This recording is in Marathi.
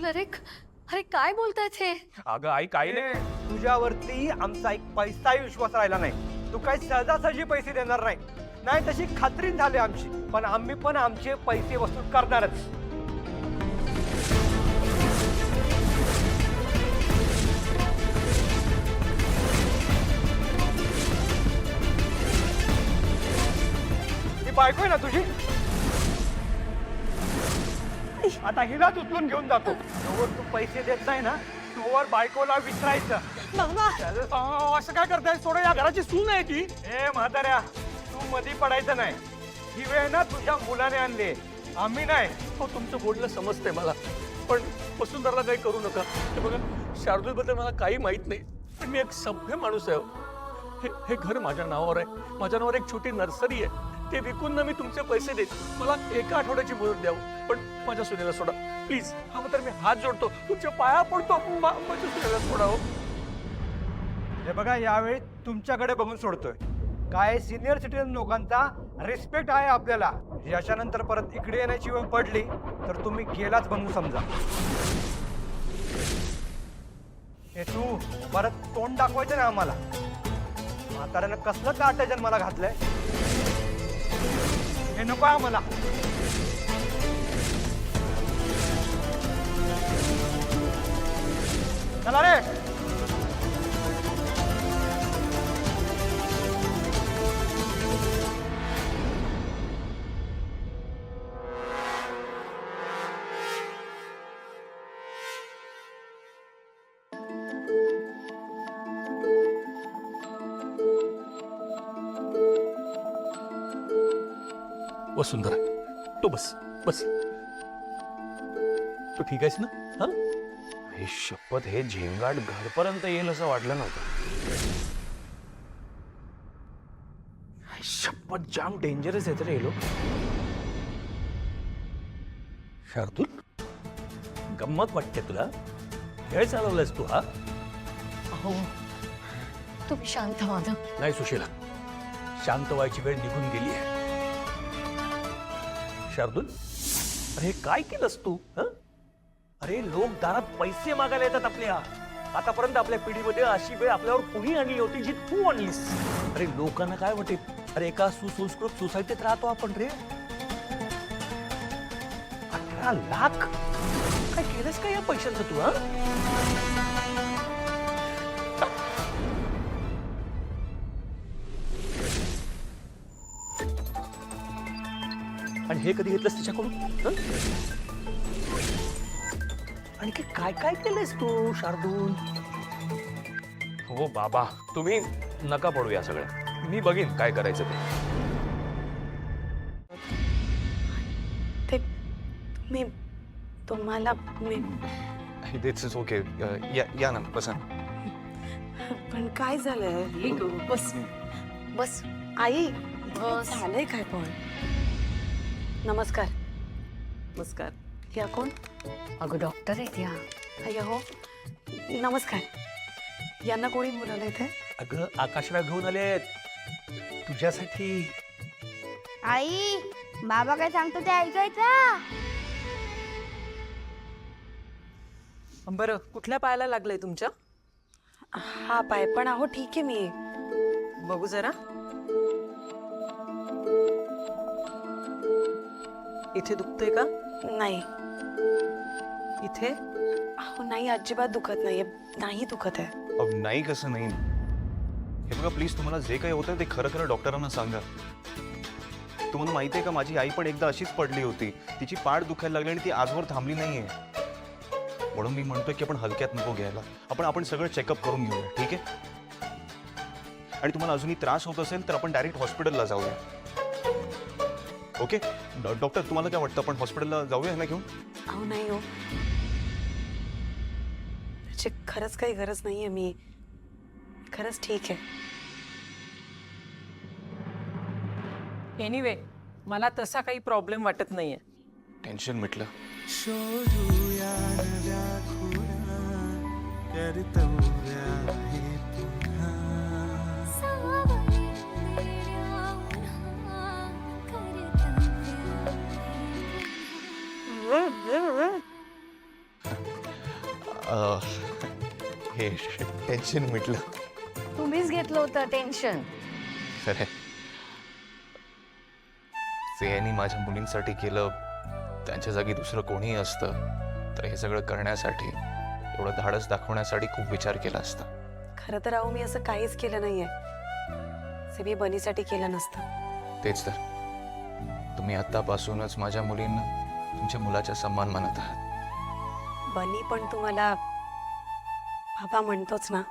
अरे अरे काय बोलतायत हे? अगं आई काही नाही. तुझ्यावरती आमचा एक पैसाही विश्वास राहिला नाही. तू काही सहजासहजी पैसे देणार नाही. नाही तशी खात्री झाली आमची. पण आम्ही पण आमचे पैसे वसूल करणारच. ही बायको आहे ना तुझी. आता हिलाच उचलून घेऊन जातो. जोवर तू पैसे देत नाही ना तोवर बायकोला विसरायचं. असं काय करताय? सोडा, या घराची सून आहे ती. ए म्हाताऱ्या, तू मधी पडायचं नाही. ही वेळ ना तुझ्या मुलाने आणली, आम्ही नाही. हो, तुमचं बोलणं समजतंय मला, पण वसुंधराला काही करू नका. हे बघा, शार्दूलबद्दल मला काही माहित नाही, पण मी एक सभ्य माणूस आहे. हे घर माझ्या नावावर आहे. माझ्या नावावर एक छोटी नर्सरी आहे. ते विकून ना मी तुमचे पैसे देत. मला एका आठवड्याची मुदत द्यावं, पण माझ्या सुनेला सोडा प्लीज. हा तर मी हात जोडतो, तुमच्या पाया पडतो. माझ्या सुनेला सोडा हो. हे बघा, यावेळी तुमच्याकडे बघून सोडतोय. काय सिनियर सिटीजन लोकांचा रिस्पेक्ट आहे आपल्याला. याच्यानंतर परत इकडे येण्याची वेळ पडली तर तुम्ही गेलाच बनवून समजा. हे तू परत तोंड दाखवायचं ना आम्हाला. म्हाताऱ्यानं कसलं काट जन्माला घातलंय हे नको आम्हाला. चला रे. वसुंधरा, तू बस बस. तू ठीक आहेस ना? हा, हे शपथ, हे झेंगाट घरपर्यंत येईल असं वाटलं नव्हतं. शपथ, जाम डेंजरस आहेत रे हे लोक. शार्दूल, गंमत वाटते तुला? खेळ चालवलायस तू हा? अहो, तुम्ही शांत व्हा ना. नाही सुशीला, शांत व्हायची वेळ निघून गेली आहे. शार्दूल, अरे काय केलंस तू? अरे लोक दारात पैसे मागायला येतात आपल्या. आतापर्यंत आपल्या पिढीमध्ये अशी वेळ आपल्यावर कुणी आणली होती जी तू आणलीस. अरे लोकांना काय वाटेल? अरे एका सुसंस्कृत सोसायटीत राहतो आपण रे. 18 लाख काय केलंस का या पैशांचं तू? आणि हे कधी घेतलंस तिच्याकडून? आणि काय काय केलंयस तू शार्दूल? हो बाबा, तुम्ही नका पडू या सगळ्या. मी बघीन काय करायचं ते. मी तुम्हाला दिस इज ओके. या ना, बसा. पण काय झालंय? बस बस. आई, बस. झालंय काय? पण नमस्कार. नमस्कार. या कोण? अगं डॉक्टर आहेत या. अय्या हो, नमस्कार. यांना कोणी बोलावलं इथे? अगं आकाशला घेऊन आलेत तुझ्यासाठी. आई, बाबा काय सांगतो ते ऐकायचं. बरं, कुठल्या पायाला लागलंय तुमच्या? हा पाय. पण अहो ठीक आहे मी. बघू जरा. इथे दुखतंय का? नाही. इथे? अहो नाही, अजिबात दुखत नाहीये. नाही दुखत आहे. अब नाही कसं नाही? हे बघा प्लीज, तुम्हाला जे काही होतं ते खरं खरं डॉक्टरांना सांगा. तुम्हाला माहिती आहे का, माझी आई पण एकदा अशीच पडली होती. तिची पाठ दुखायला लागली आणि ती आजवर थांबली नाहीये. म्हणून मी म्हणतोय की आपण हलक्यात नको घ्यायला. आपण सगळं चेकअप करून घेऊया, ठीक आहे? आणि तुम्हाला अजूनही त्रास होत असेल तर आपण डायरेक्ट हॉस्पिटलला जाऊया. ओके डॉक्टर, तुम्हाला काय वाटतं, आपण हॉस्पिटलला जाऊया ना घेऊन? अहो नाही हो, त्याची खरंच काही गरज नाहीये. मी खरंच ठीक आहे. एनिवे, मला तसा काही प्रॉब्लेम वाटत नाहीये. टेन्शन मिटलं. हे टेन्शन मिटलं. तुम्हीच घेतलं होतं टेन्शन. खरंय. जे यांनी माझ्या मुलींसाठी केलं त्यांच्या जागी दुसरं कोणीही असतं तर हे सगळं करण्यासाठी, एवढं धाडस दाखवण्यासाठी खूप विचार केला असता. खरं तर अहो मी असं काहीच केलं नाहीये, जे मी बनीसाठी केलं नसतं. तेच तर, तुम्ही आतापासूनच माझ्या मुलींना तुमच्या मुलाच्या सन्मान मानत आहात. बनी पण तुम्हाला बाबा म्हणतोच ना.